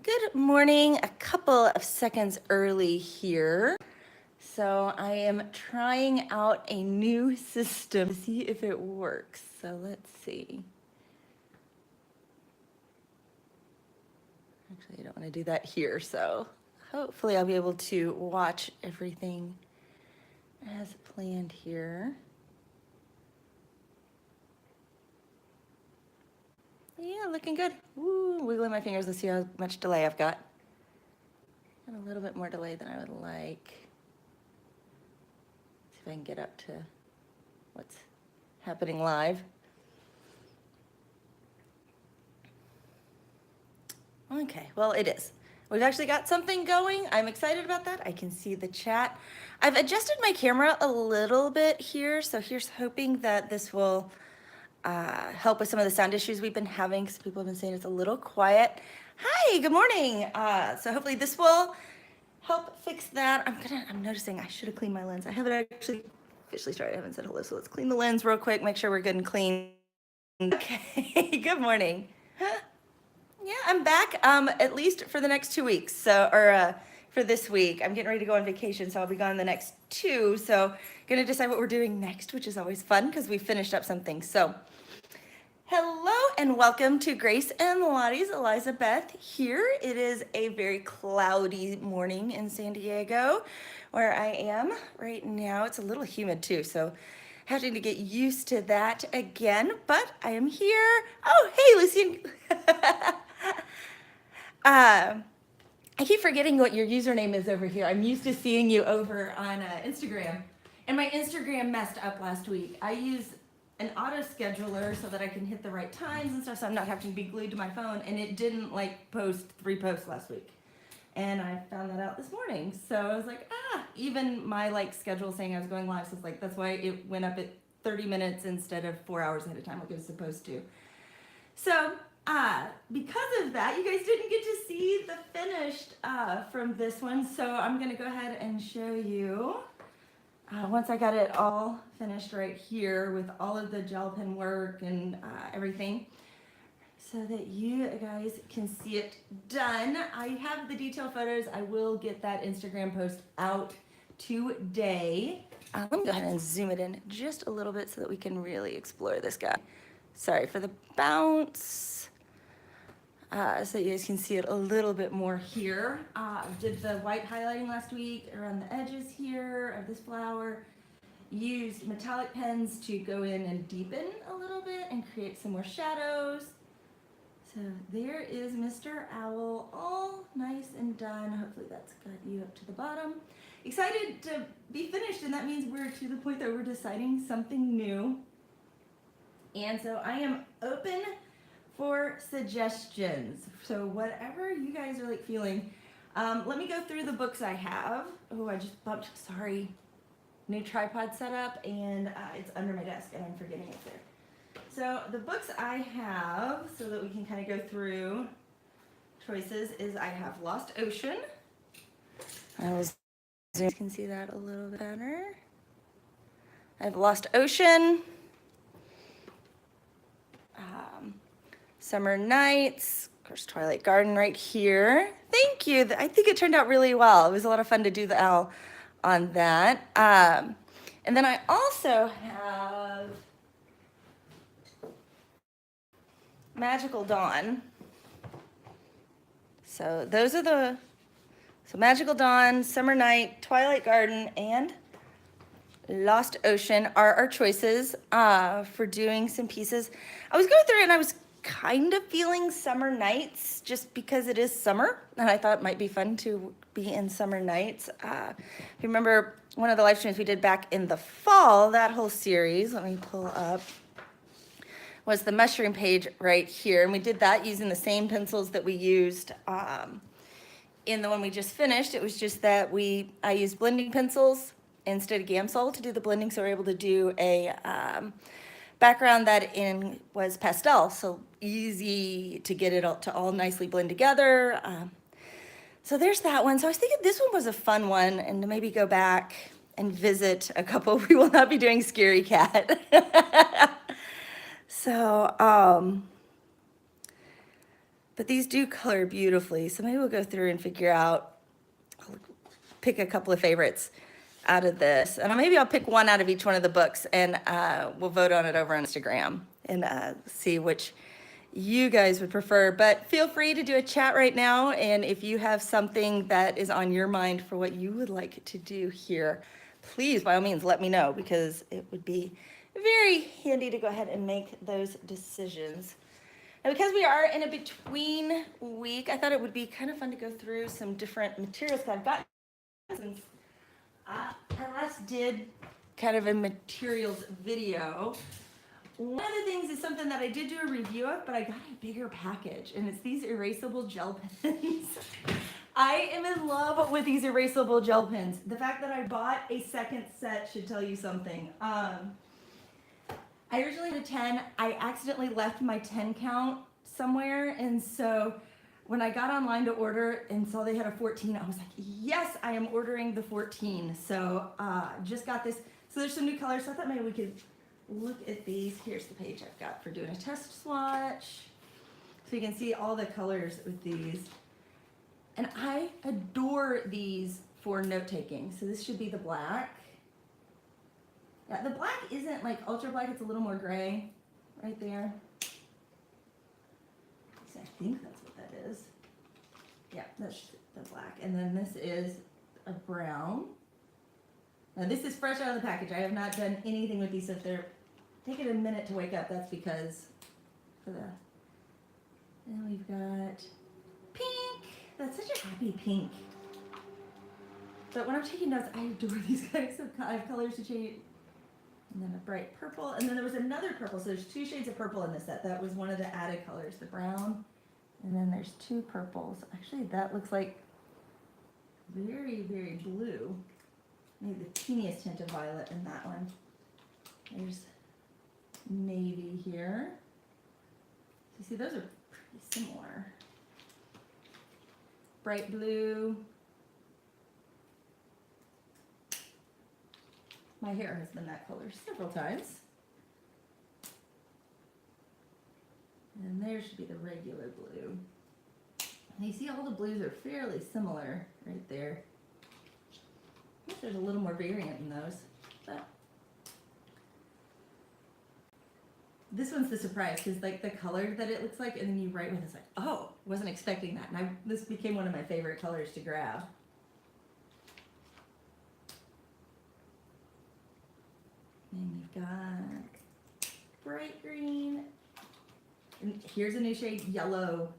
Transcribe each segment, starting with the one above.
Good morning, a couple of seconds early here. So I am trying out a new system to see if it works. So let's see. Actually, I don't want to do that here. So hopefully I'll be able to watch everything as planned here. Yeah, looking good. Woo, wiggling my fingers to see how much delay I've got. Got a little bit more delay than I would like. See if I can get up to what's happening live. Okay, well, it is. We've actually got something going. I'm excited about that. I can see the chat. I've adjusted my camera a little bit here, so here's hoping that this will help with some of the sound issues we've been having, because people have been saying it's a little quiet. Hi, good morning. So hopefully this will help fix that. I'm noticing I should have cleaned my lens. I haven't actually officially started. I haven't said hello, so let's clean the lens real quick, make sure we're good and clean. Okay, good morning. Yeah, I'm back at least for the next 2 weeks. For this week. I'm getting ready to go on vacation, so I'll be gone the next 2. So gonna decide what we're doing next, which is always fun because we finished up something. So hello and welcome to Grace and Lottie's Elizabeth here. It is a very cloudy morning in San Diego where I am right now. It's a little humid too, so having to get used to that again, but I am here. Oh, hey, Lucian. I keep forgetting what your username is over here. I'm used to seeing you over on Instagram. And my Instagram messed up last week. I use an auto scheduler so that I can hit the right times and stuff, so I'm not having to be glued to my phone. And it didn't like post 3 posts last week. And I found that out this morning. So I was like, even my like schedule saying I was going live. So it's like, that's why it went up at 30 minutes instead of 4 hours ahead of time like it was supposed to. So because of that, you guys didn't get to see the finished from this one. So I'm gonna go ahead and show you once I got it all finished right here with all of the gel pen work and everything, so that you guys can see it done. I have the detailed photos. I will get that Instagram post out today. Let me go ahead and zoom it in just a little bit so that we can really explore this guy. Sorry for the bounce. So you guys can see it a little bit more here. Did the white highlighting last week around the edges here of this flower. Used metallic pens to go in and deepen a little bit and create some more shadows. So there is Mr. Owl, all nice and done. Hopefully that's got you up to the bottom. Excited to be finished, and that means we're to the point that we're deciding something new. And so I am open for suggestions. So whatever you guys are like feeling. Let me go through the books I have. Oh, I just bumped, sorry. New tripod setup, and it's under my desk and I'm forgetting it there. So the books I have, so that we can kind of go through choices, is I have Lost Ocean. You can see that a little bit better. I have Lost Ocean. Summer Nights, of course, Twilight Garden right here. Thank you. I think it turned out really well. It was a lot of fun to do the owl on that. And then I also have Magical Dawn. So those are Magical Dawn, Summer Night, Twilight Garden, and Lost Ocean are our choices for doing some pieces. I was going through and I was kind of feeling Summer Nights just because it is summer, and I thought it might be fun to be in Summer Nights. If you remember one of the live streams we did back in the fall, that whole series, let me pull up, was the mushroom page right here. And we did that using the same pencils that we used in the one we just finished. It was just that I used blending pencils instead of Gamsol to do the blending, so we're able to do a background that was pastel, so easy to get it all to all nicely blend together. So there's that one. So I was thinking this one was a fun one, and to maybe go back and visit a couple. We will not be doing Scary Cat. So But these do color beautifully, so maybe we'll go through and figure out, I'll pick a couple of favorites out of this. And maybe I'll pick one out of each one of the books, and we'll vote on it over on Instagram and see which you guys would prefer. But feel free to do a chat right now, and if you have something that is on your mind for what you would like to do here, please, by all means, let me know, because it would be very handy to go ahead and make those decisions. And because we are in a between week, I thought it would be kind of fun to go through some different materials that I've got. Since I last did kind of a materials video, one of the things is something that I did do a review of, but I got a bigger package, and it's these erasable gel pens. I am in love with these erasable gel pens. The fact that I bought a second set should tell you something. I originally had a 10. I accidentally left my 10 count somewhere, and so when I got online to order and saw they had a 14, I was like, yes, I am ordering the 14. So just got this. So there's some new colors, so I thought maybe we could look at these. Here's the page I've got for doing a test swatch. So you can see all the colors with these. And I adore these for note-taking. So this should be the black. Yeah, the black isn't like ultra black, it's a little more gray right there. So I think that's what that is. Yeah, that's the black. And then this is a brown. Now this is fresh out of the package. I have not done anything with these. If they're taking a minute to wake up, that's because for the, and we've got pink. That's such a happy pink. But when I'm taking notes, I adore these guys. So I have colors to change. And then a bright purple, and then there was another purple, so there's 2 shades of purple in this set. That was one of the added colors, the brown, and then there's 2 purples. Actually, that looks like very, very blue. Maybe the teeniest hint of violet in that one. There's navy here. So you see, those are pretty similar. Bright blue. My hair has been that color several times. And there should be the regular blue. And you see all the blues are fairly similar right there. I guess there's a little more variant in those. But this one's the surprise, because like the color that it looks like, and then you write with it, it's like, oh, wasn't expecting that. And this became one of my favorite colors to grab. And you've got bright green, and here's a new shade, yellow.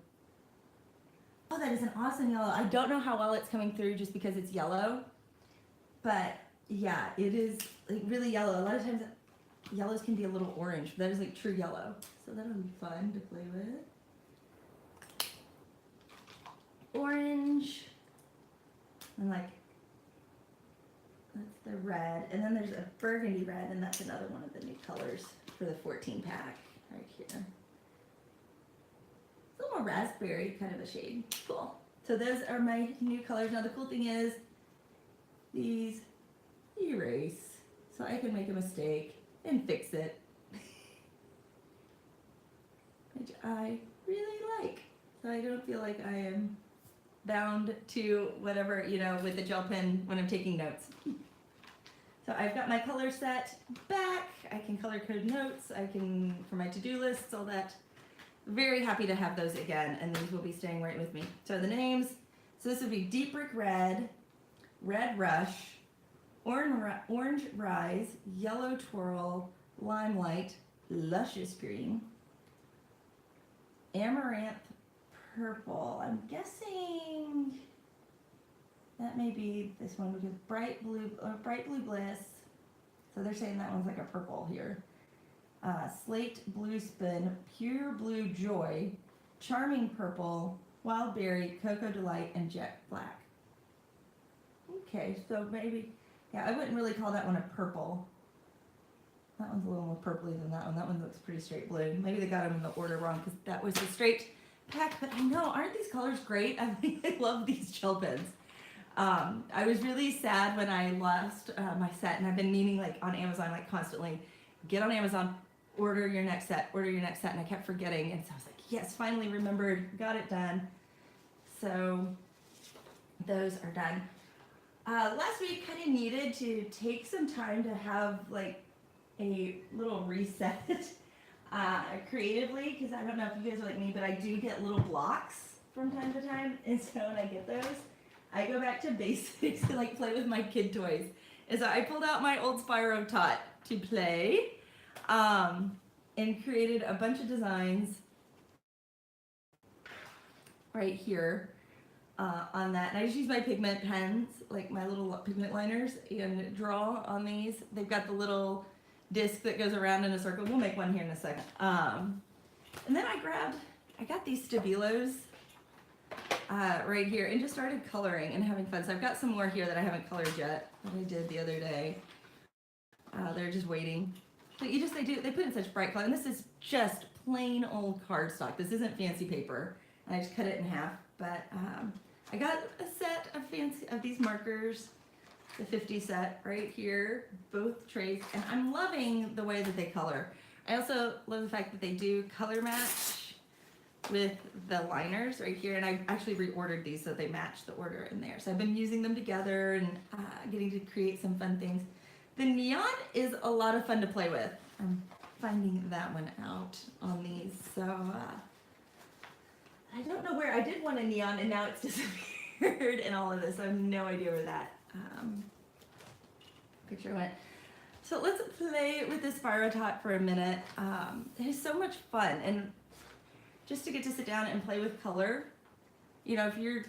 Oh, that is an awesome yellow. I don't know how well it's coming through just because it's yellow, but yeah, it is like really yellow. A lot of times yellows can be a little orange, but that is like true yellow. So that'll be fun to play with. Orange, and like, that's the red, and then there's a burgundy red, and that's another one of the new colors for the 14 pack right here. It's a little more raspberry kind of a shade. Cool. So those are my new colors. Now the cool thing is these erase, so I can make a mistake and fix it, which I really like. So I don't feel like I am bound to whatever, you know, with the gel pen when I'm taking notes. So I've got my color set back. I can color code notes. I can, for my to-do lists, all that. Very happy to have those again, and these will be staying right with me. So the names, so this would be Deep Brick Red, Red Rush, Orange Rise, Yellow Twirl, Limelight, Luscious Green, Amaranth Purple. I'm guessing that may be this one, because Bright Blue Bliss. So they're saying that one's like a purple here. Slate Blue Spin, Pure Blue Joy, Charming Purple, Wild Berry, Cocoa Delight, and Jet Black. Okay, so maybe, yeah, I wouldn't really call that one a purple. That one's a little more purpley than that one. That one looks pretty straight blue. Maybe they got them in the order wrong, because that was the straight pack. But I know, aren't these colors great? I mean, I love these gel pens. I was really sad when I lost my set, and I've been meaning, like, on Amazon, like, constantly, get on Amazon, order your next set, and I kept forgetting, and so I was like, Yes, finally remembered, got it done. So those are done. Last week kind of needed to take some time to have like a little reset creatively, because I don't know if you guys are like me, but I do get little blocks from time to time, and so when I get those, I go back to basics and like play with my kid toys. And so I pulled out my old Spyro Tot to play, and created a bunch of designs right here on that. And I just use my pigment pens, like my little pigment liners, and draw on these. They've got the little disc that goes around in a circle. We'll make one here in a second. And then I got these Stabilos right here and just started coloring and having fun. So I've got some more here that I haven't colored yet, that I did the other day. They're just waiting. But they put in such bright color. And this is just plain old cardstock. This isn't fancy paper. I just cut it in half. But I got a set of these markers, the 50 set right here, both trays, and I'm loving the way that they color. I also love the fact that they do color match with the liners right here, and I actually reordered these so they match the order in there. So I've been using them together and getting to create some fun things. The neon is a lot of fun to play with. I'm finding that one out on these. So I don't know where I did want a neon and now it's disappeared in all of this. I have no idea where that picture went. So let's play with this Spyro Tot for a minute. It is so much fun, and just to get to sit down and play with color, you know, if you're,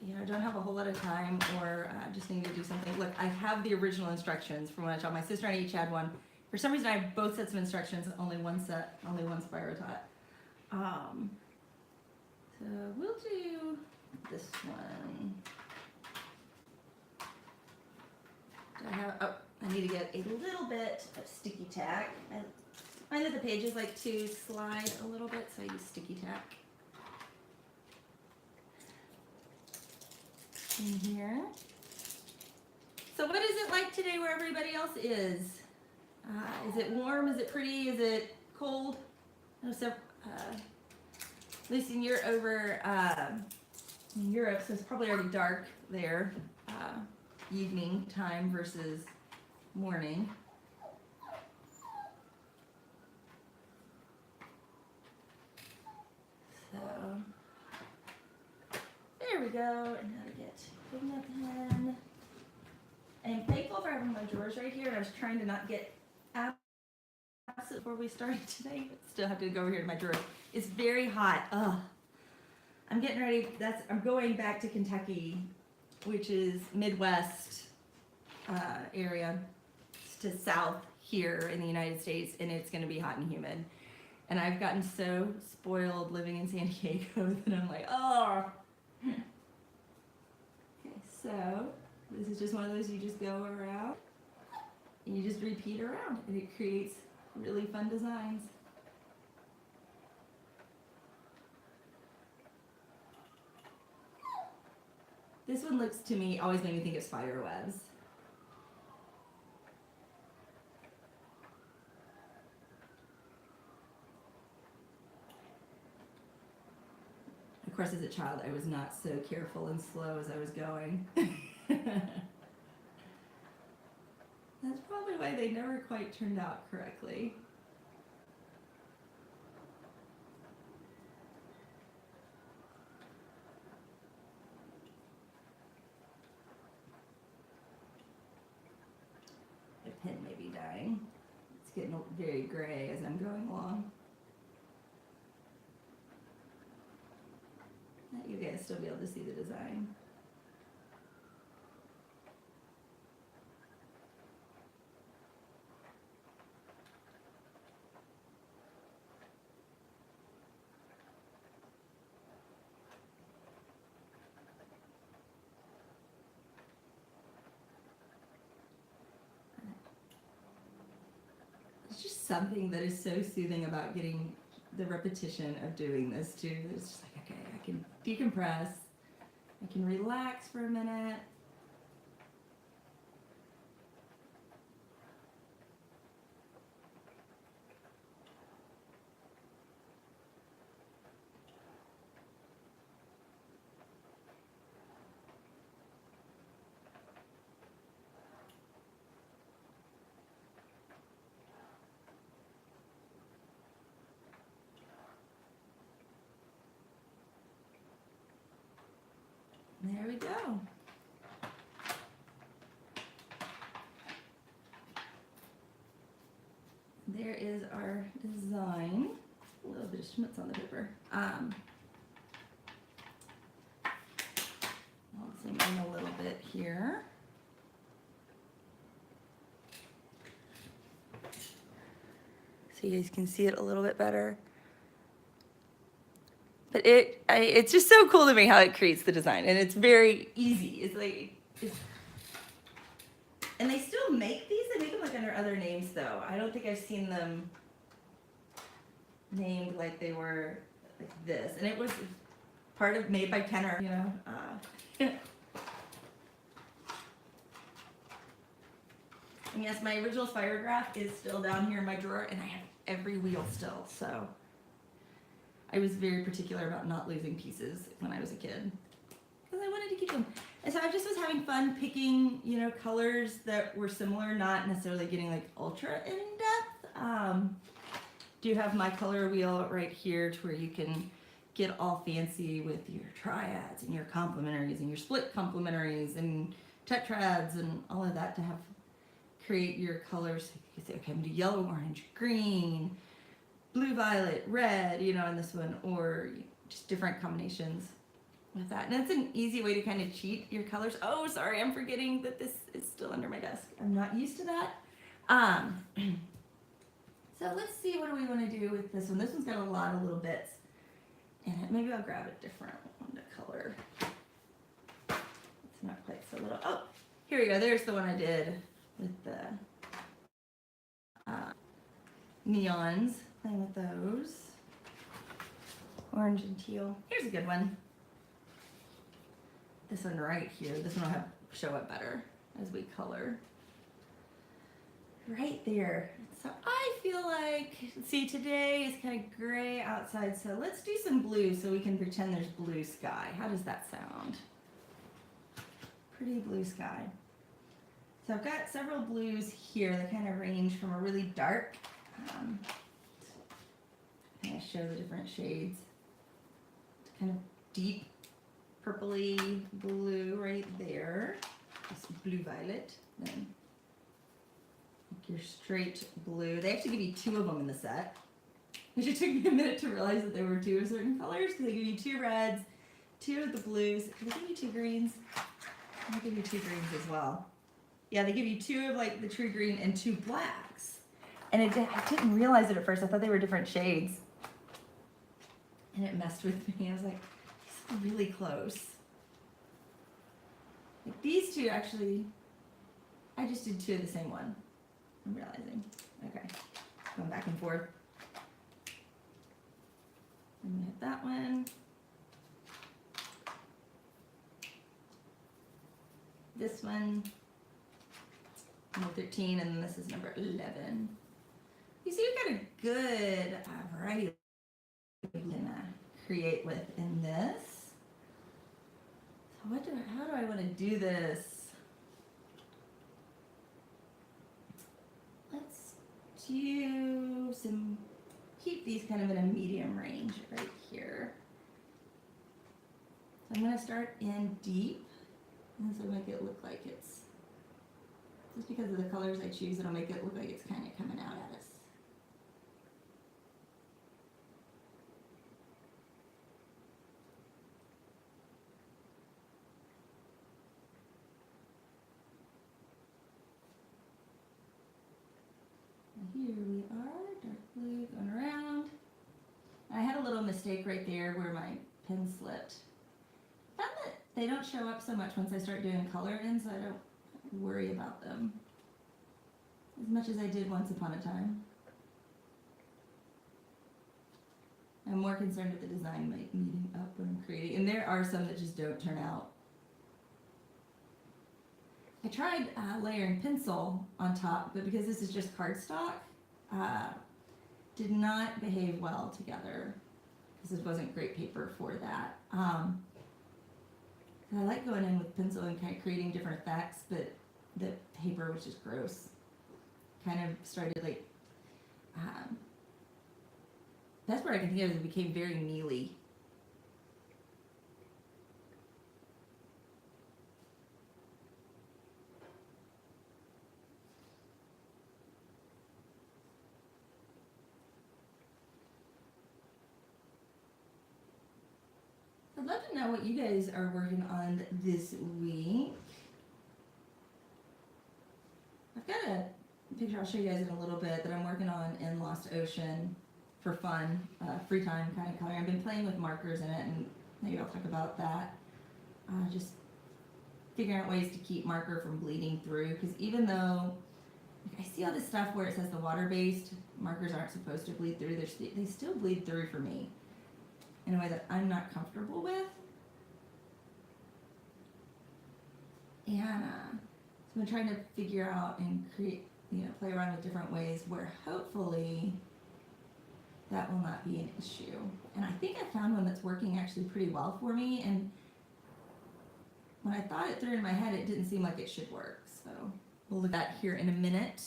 you know, don't have a whole lot of time or just need to do something. Look, I have the original instructions from when I taught. My sister and I each had one. For some reason, I have both sets of instructions, only one set, only one Spyro Tot. So we'll do this one. Do I have, oh, I need to get a little bit of sticky tack. I find that the pages like to slide a little bit, so I use sticky tack. In here. So what is it like today where everybody else is? Is it warm? Is it pretty? Is it cold? Oh, so, Lucy, you're over in Europe, so it's probably already dark there. Evening time versus morning. So there we go. And now to get pigment pen. I'm thankful for having my drawers right here. I was trying to not get out before we started today, but still have to go over here to my drawer. It's very hot. Ugh. I'm getting ready. I'm going back to Kentucky, which is Midwest area to south here in the United States, and it's going to be hot and humid. And I've gotten so spoiled living in San Diego that I'm like, oh. Okay, so this is just one of those you just go around and you just repeat around, and it creates really fun designs. This one looks to me, always made me think of spider webs. Of course, as a child, I was not so careful and slow as I was going. That's probably why they never quite turned out correctly. The pen may be dying. It's getting very gray as I'm going along. You guys still be able to see the design. It's just something that is so soothing about getting the repetition of doing this too. It's just like, okay, I can decompress, I can relax for a minute. There we go. There is our design. A little bit of schmutz on the paper. I'll zoom in a little bit here. So you guys can see it a little bit better. But it's just so cool to me how it creates the design, and it's very easy. It's like, and they still make these. They make them like under other names, though. I don't think I've seen them named like they were like this. And it was part of made by Kenner, you know. And yes, my original Spirograph is still down here in my drawer, and I have every wheel still. So I was very particular about not losing pieces when I was a kid because I wanted to keep them. And so I just was having fun picking, you know, colors that were similar, not necessarily getting like ultra in depth. Do have my color wheel right here to where you can get all fancy with your triads and your complementaries and your split complementaries and tetrads and all of that to have create your colors. You can say, okay, I'm gonna do yellow, orange, green, blue, violet, red, you know, in this one, or just different combinations with that. And it's an easy way to kind of cheat your colors. Oh, sorry, I'm forgetting that this is still under my desk. I'm not used to that. So let's see, what do we want to do with this one? This one's got a lot of little bits in it. Maybe I'll grab a different one to color. It's not quite so little. Oh, here we go. There's the one I did with the neons. Playing with those. Orange and teal. Here's a good one. This one right here. This one will show up better as we color. Right there. So I feel like, see, today is kind of gray outside, so let's do some blue so we can pretend there's blue sky. How does that sound? Pretty blue sky. So I've got several blues here that kind of range from a really dark, kind of show the different shades, to kind of deep purpley blue right there. Just blue violet, then your straight blue. They actually give you two of them in the set, which it took me a minute to realize that there were two of certain colors, because they give you two reds, two of the blues. They give you two greens. They give you two greens as well. Yeah, they give you two of like the true green and two blacks. And I didn't realize it at first. I thought they were different shades. And it messed with me. I was like, this is really close. Like these two actually, I just did two of the same one. I'm realizing. Okay, going back and forth. And we hit that one. This one, number 13, and then this is number 11. You see, we've got a good variety we can create with in this. So how do I want to do this? Let's do some, keep these kind of in a medium range right here. So I'm going to start in deep, and so make it look like it's, just because of the colors I choose, it'll make it look like it's kind of coming out at us. Here we are, dark blue going around. I had a little mistake right there where my pen slipped. Found that they don't show up so much once I start doing color in, so I don't worry about them as much as I did once upon a time. I'm more concerned with the design meeting up when I'm creating, and there are some that just don't turn out. I tried layering pencil on top, but because this is just cardstock, did not behave well together because this wasn't great paper for that. I like going in with pencil and kind of creating different effects, but the paper was just gross. Kind of started like, that's where I can think of it became very mealy. I'd love to know what you guys are working on this week. I've got a picture I'll show you guys in a little bit that I'm working on in Lost Ocean for fun, free time kind of coloring. I've been playing with markers in it, and maybe I'll talk about that. Just figuring out ways to keep marker from bleeding through, because even though I see all this stuff where it says the water-based markers aren't supposed to bleed through, they still bleed through for me in a way that I'm not comfortable with. And so I'm trying to figure out and create, play around with different ways where hopefully that will not be an issue. And I think I found one that's working actually pretty well for me, and when I thought it through in my head, it didn't seem like it should work. So we'll look at that here in a minute.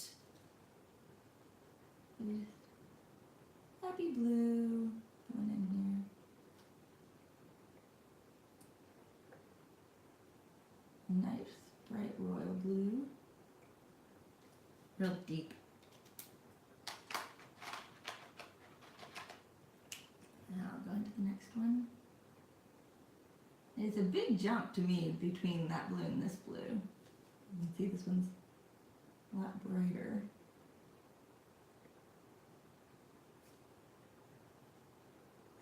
Happy blue going in here. Nice, bright royal blue. Real deep. Now I'll go into the next one. It's a big jump to me between that blue and this blue. You can see this one's a lot brighter.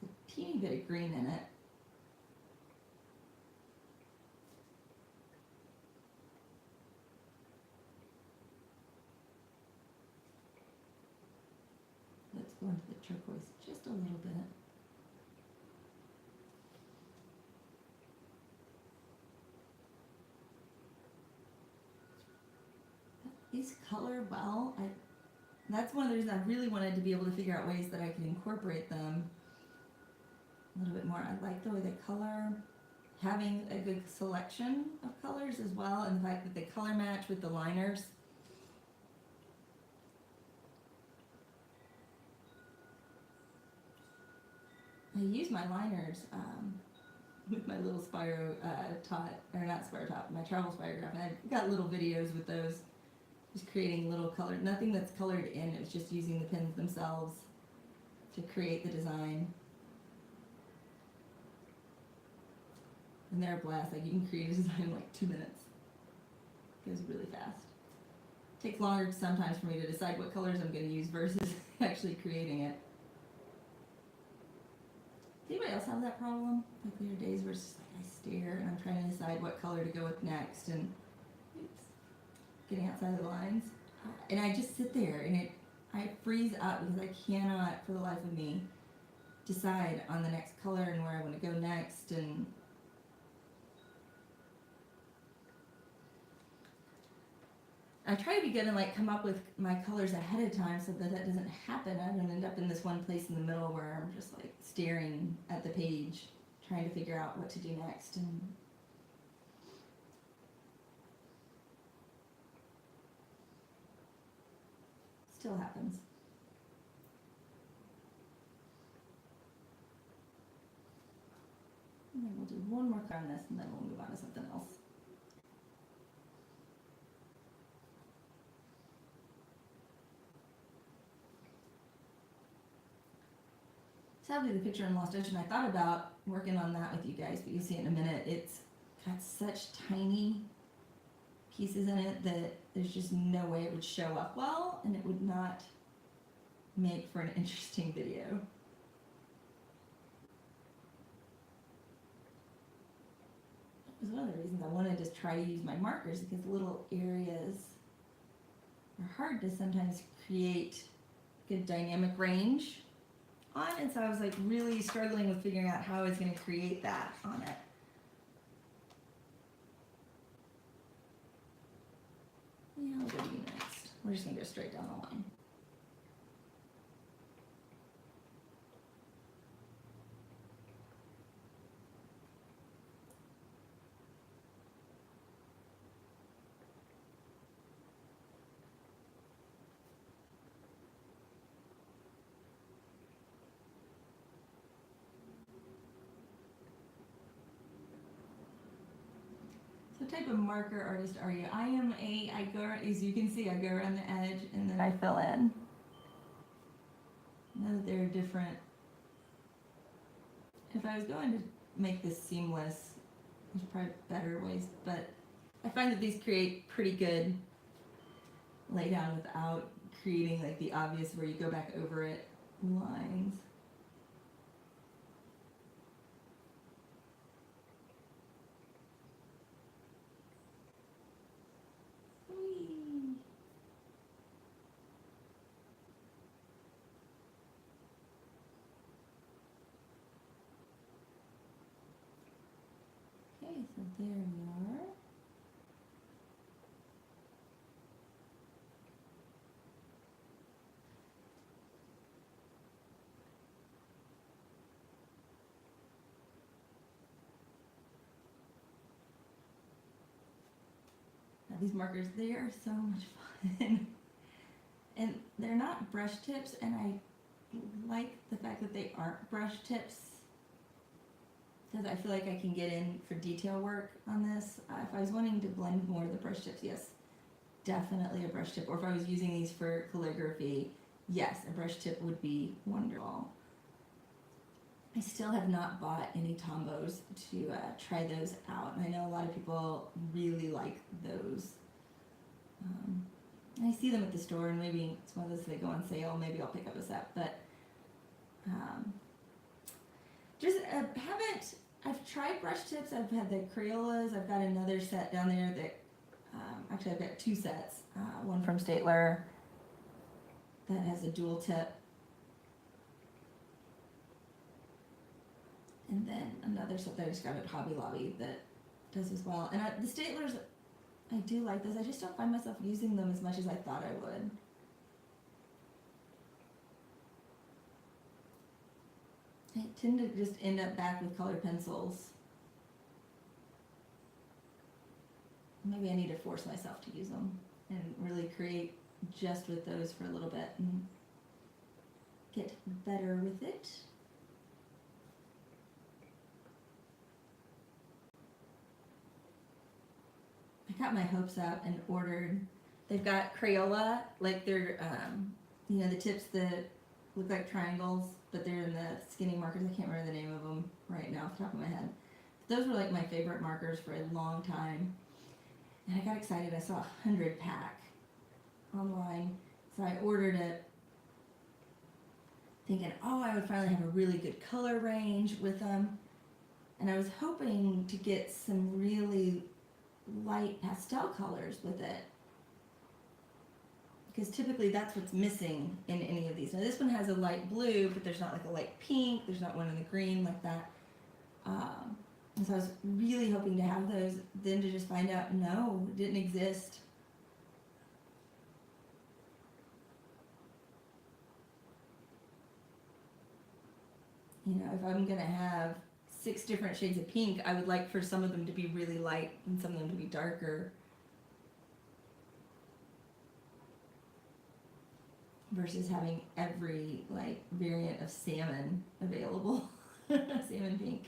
A teeny bit of green in it. Let's go into the turquoise just a little bit. These color well. That's one of the reasons I really wanted to be able to figure out ways that I could incorporate them a little bit more. I like the way they color, having a good selection of colors as well, and the fact that they color match with the liners. I use my liners with my little Spyro not Spyro Top, my travel Spirograph, and I've got little videos with those, just creating little colored, nothing that's colored in, it was just using the pins themselves to create the design. And they're a blast, like you can create a design in like 2 minutes. It goes really fast. It takes longer sometimes for me to decide what colors I'm going to use versus actually creating it. Does anybody else have that problem? Like there are days where it's just like I stare and I'm trying to decide what color to go with next, and getting outside the lines. And I just sit there and I freeze up because I cannot for the life of me decide on the next color and where I want to go next. And I try to be good and like come up with my colors ahead of time so that that doesn't happen. I don't end up in this one place in the middle where I'm just like staring at the page trying to figure out what to do next. And still happens. And then we'll do one more color on this and then we'll move on to something else. Sadly, the picture in Lost Ocean, I thought about working on that with you guys, but you'll see it in a minute. It's got such tiny pieces in it that there's just no way it would show up well, and it would not make for an interesting video. That was one of the reasons I wanted to try to use my markers, because little areas are hard to sometimes create good dynamic range on, and so I was like really struggling with figuring out how I was going to create that on it. Yeah, I'll go to you next. We're just going to go straight down the line. What type of marker artist are you? I go, as you can see, I go around the edge and then I fill in. Know that they're different. If I was going to make this seamless. There's probably better ways, but I find that these create pretty good lay down without creating like the obvious where you go back over it lines. Whee! Okay, so there we are. Now these markers, they are so much fun. And they're not brush tips, and I like the fact that they aren't brush tips because I feel like I can get in for detail work on this. If I was wanting to blend more of the brush tips, yes, definitely a brush tip. Or if I was using these for calligraphy, yes, a brush tip would be wonderful. I still have not bought any Tombos to try those out. And I know a lot of people really like those. I see them at the store, and maybe it's one of those that go on sale. Maybe I'll pick up a set, but just haven't. I've tried brush tips. I've had the Crayolas. I've got another set down there that actually I've got two sets. One from Statler that has a dual tip, and then another set that I just got at Hobby Lobby that does as well. And the Statlers, I do like those. I just don't find myself using them as much as I thought I would. I tend to just end up back with colored pencils. Maybe I need to force myself to use them and really create just with those for a little bit and get better with it. I got my hopes up and ordered. They've got Crayola, like they're, you know, the tips that look like triangles, but they're in the skinny markers. I can't remember the name of them right now off the top of my head. Those were like my favorite markers for a long time. And I got excited. I saw a 100 pack online, so I ordered it thinking, oh, I would finally have a really good color range with them. And I was hoping to get some really light pastel colors with it, because typically that's what's missing in any of these. Now this one has a light blue, but there's not like a light pink, there's not one in the green like that. And so I was really hoping to have those, then to just find out, no, it didn't exist. You know, if I'm gonna have 6 different shades of pink, I would like for some of them to be really light and some of them to be darker. Versus having every like variant of salmon available. Salmon pink.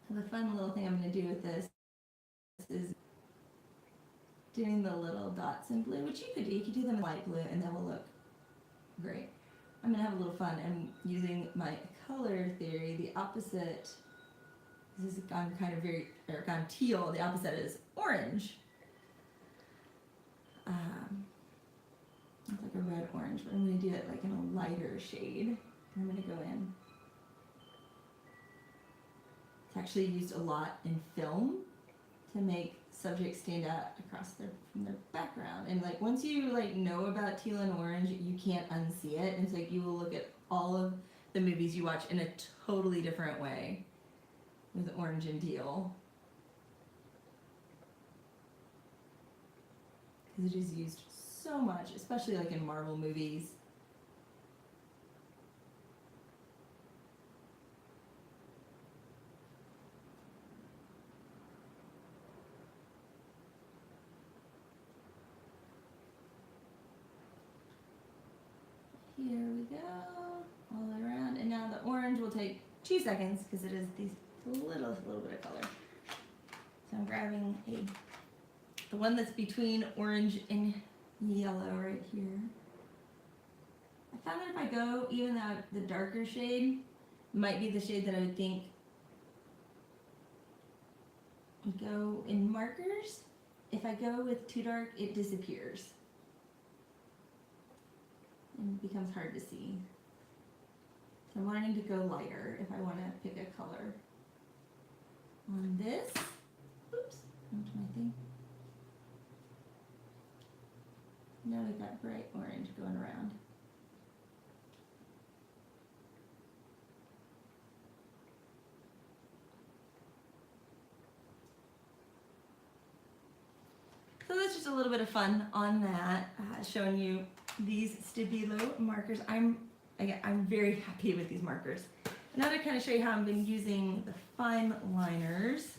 The fun little thing I'm going to do with this is doing the little dots in blue, which you could do. You could do them in light blue and that will look great. I'm going to have a little fun and using my color theory, the opposite, this has gone kind of very, or gone teal, the opposite is orange. It's like a red orange, but I'm going to do it like in a lighter shade. I'm going to go in. It's actually used a lot in film to make subjects stand out across from their background. And like once you like know about teal and orange, you can't unsee it. And so like you will look at all of the movies you watch in a totally different way with orange and teal. Because it is used so much, especially like in Marvel movies. Here we go, all the way around. And now the orange will take 2 seconds because it is these little bit of color. So I'm grabbing the one that's between orange and yellow right here. I found that if I go even the darker shade, might be the shade that I would think would go in markers. If I go with too dark, it disappears and becomes hard to see. So I'm wanting to go lighter if I want to pick a color. On this, oops, onto my thing. Now we've got bright orange going around. So that's just a little bit of fun on that, showing you these Stabilo markers. I'm very happy with these markers. Now to kind of show you how I've been using the fine liners.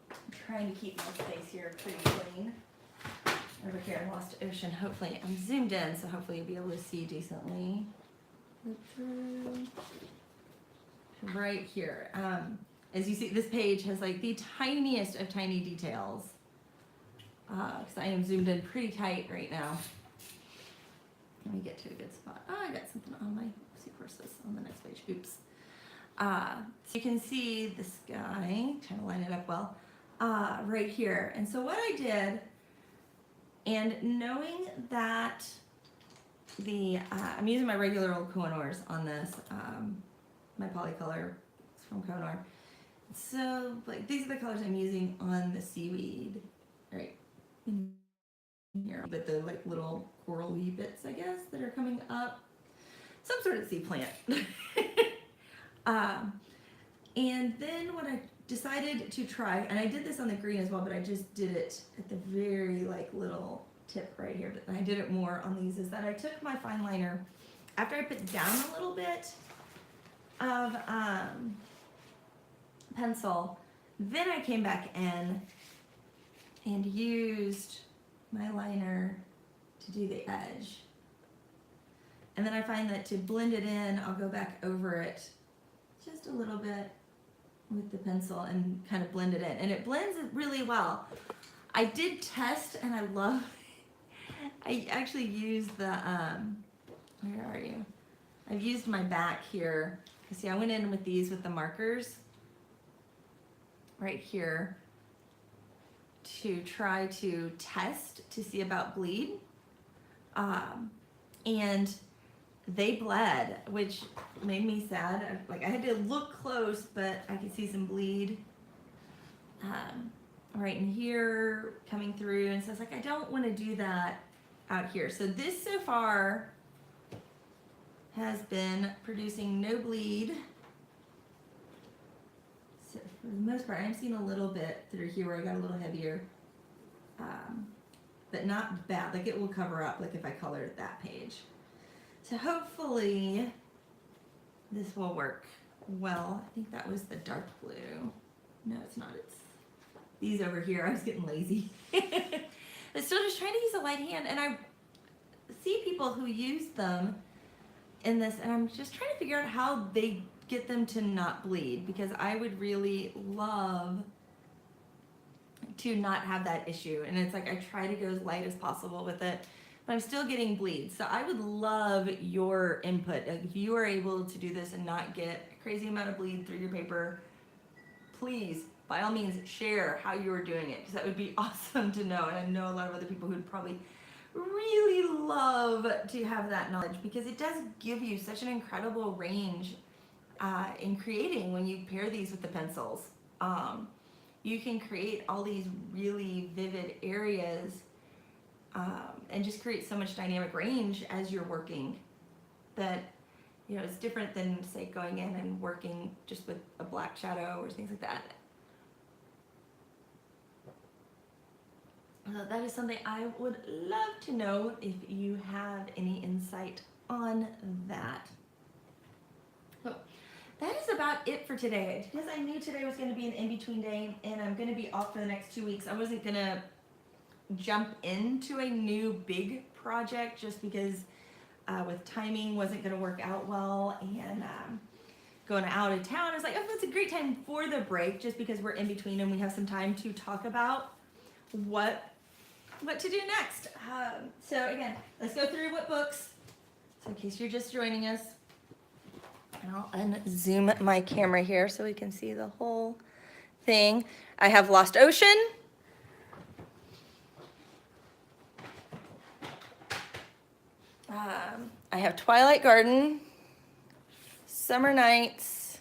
I'm trying to keep my space here pretty clean. Over here in Lost Ocean, hopefully I'm zoomed in, so hopefully you'll be able to see decently. Right here. As you see, this page has like the tiniest of tiny details. Because I am zoomed in pretty tight right now. Let me get to a good spot. Oh, I got something on my seahorses on the next page. Oops. So you can see the sky, trying to line it up well, right here. And so what I did, and knowing that I'm using my regular old Koh-i-noors on this, my polycolor is from Koh-i-noor. So like these are the colors I'm using on the seaweed, right in here, but the like little corally bits, I guess, that are coming up. Some sort of sea plant. And then what I decided to try, and I did this on the green as well, but I just did it at the very like little tip right here, but I did it more on these, is that I took my fine liner, after I put down a little bit of pencil, then I came back in and used my liner to do the edge. And then I find that to blend it in, I'll go back over it just a little bit with the pencil and kind of blend it in. And it blends it really well. I did test, and I love, I actually used the, where are you? I've used my back here. See, I went in with these with the markers right here to try to test to see about bleed. And they bled, which made me sad. Like I had to look close, but I could see some bleed right in here coming through. And so it's like, I don't want to do that out here. So this so far has been producing no bleed. So for the most part, I'm seeing a little bit through here where I got a little heavier, but not bad. Like it will cover up, like if I colored that page. So hopefully this will work well. I think that was the dark blue. No, it's not. It's these over here. I was getting lazy. But still just trying to use a light hand. And I see people who use them in this, and I'm just trying to figure out how they get them to not bleed, because I would really love to not have that issue. And it's like I try to go as light as possible with it, but I'm still getting bleed. So I would love your input. Like if you are able to do this and not get a crazy amount of bleed through your paper, please, by all means, share how you're doing it, because that would be awesome to know. And I know a lot of other people who'd probably really love to have that knowledge, because it does give you such an incredible range in creating when you pair these with the pencils. You can create all these really vivid areas and just create so much dynamic range as you're working that, you know, it's different than, say, going in and working just with a black shadow or things like that. That is something I would love to know if you have any insight on that. So that is about it for today. Because I knew today was going to be an in-between day and I'm going to be off for the next 2 weeks, I wasn't going to jump into a new big project just because with timing wasn't going to work out well. And going out of town. It's like, oh, it's a great time for the break, just because we're in between and we have some time to talk about what to do next. So again, let's go through what books. So in case you're just joining us, I'll unzoom my camera here so we can see the whole thing. I have Lost Ocean. I have Twilight Garden, Summer Nights,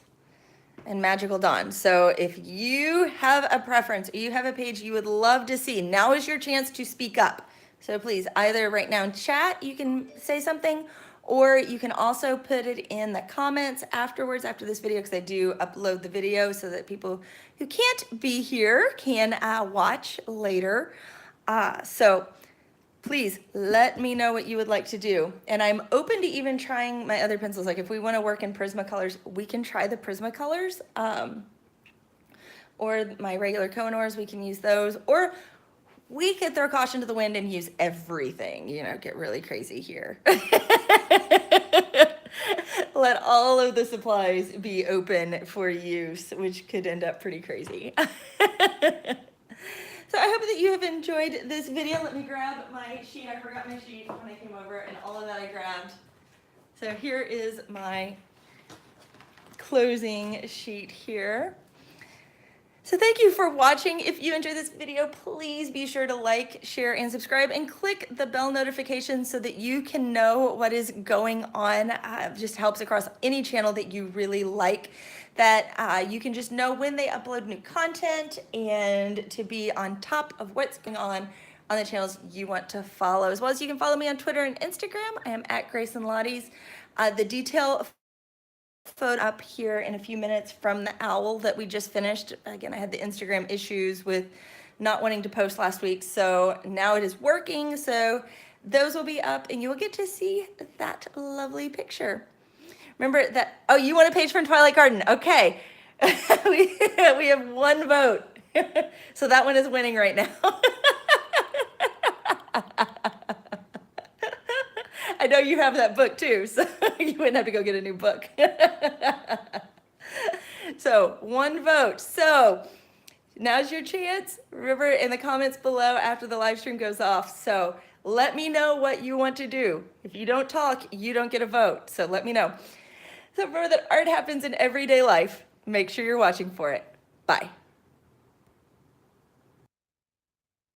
and Magical Dawn. So if you have a preference, or you have a page you would love to see, now is your chance to speak up. So please, either right now in chat, you can say something, or you can also put it in the comments afterwards, after this video, because I do upload the video so that people who can't be here can watch later. So please let me know what you would like to do. And I'm open to even trying my other pencils. Like if we want to work in Prismacolors, we can try the Prismacolors. Or my regular Koh-i-noors, we can use those. Or we could throw caution to the wind and use everything, you know, get really crazy here. Let all of the supplies be open for use, which could end up pretty crazy. So I hope that you have enjoyed this video. Let me grab my sheet. I forgot my sheet when I came over, and all of that I grabbed. So here is my closing sheet here. So thank you for watching. If you enjoyed this video, please be sure to like, share, and subscribe, and click the bell notification so that you can know what is going on. Just helps across any channel that you really like, that you can just know when they upload new content and to be on top of what's going on the channels you want to follow. As well as you can follow me on Twitter and Instagram. I am at Grayson Lotties. The detail photo up here in a few minutes from the owl that we just finished. Again, I had the Instagram issues with not wanting to post last week, so now it is working. So those will be up and you will get to see that lovely picture. Remember that, oh, you want a page from Twilight Garden? Okay, we have one vote. So that one is winning right now. I know you have that book too, so you wouldn't have to go get a new book. So one vote. So now's your chance. Remember, in the comments below after the live stream goes off. So let me know what you want to do. If you don't talk, you don't get a vote. So let me know. So remember that art happens in everyday life. Make sure you're watching for it. Bye.